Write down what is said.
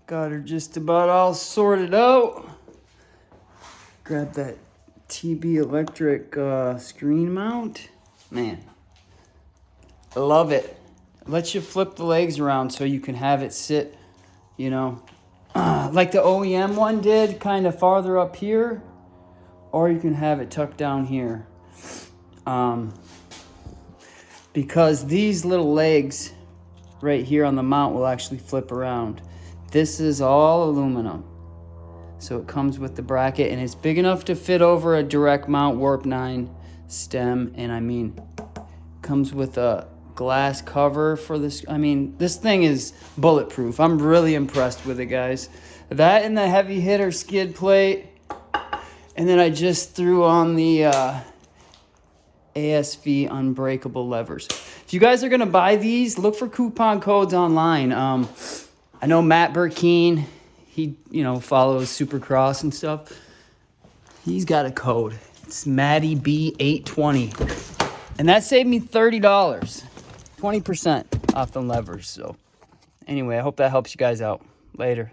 Got her just about all sorted out. Grab that TB electric screen mount. Man, I love it. It lets you flip the legs around so you can have it sit, you know, like the OEM one did, kind of farther up here, or you can have it tucked down here. Because these little legs right here on the mount will actually flip around. This is all aluminum. So it comes with the bracket, and it's big enough to fit over a direct mount Warp 9 stem. And I mean, comes with a glass cover for this. I mean, this thing is bulletproof. I'm really impressed with it, guys. That and the heavy hitter skid plate. And then I just threw on the ASV unbreakable levers. If you guys are gonna buy these, look for coupon codes online. I know Matt Burkeen, he follows Supercross and stuff. He's got a code. It's Matty B820, and that saved me $30, 20% off the levers. So anyway, I hope that helps you guys out. Later.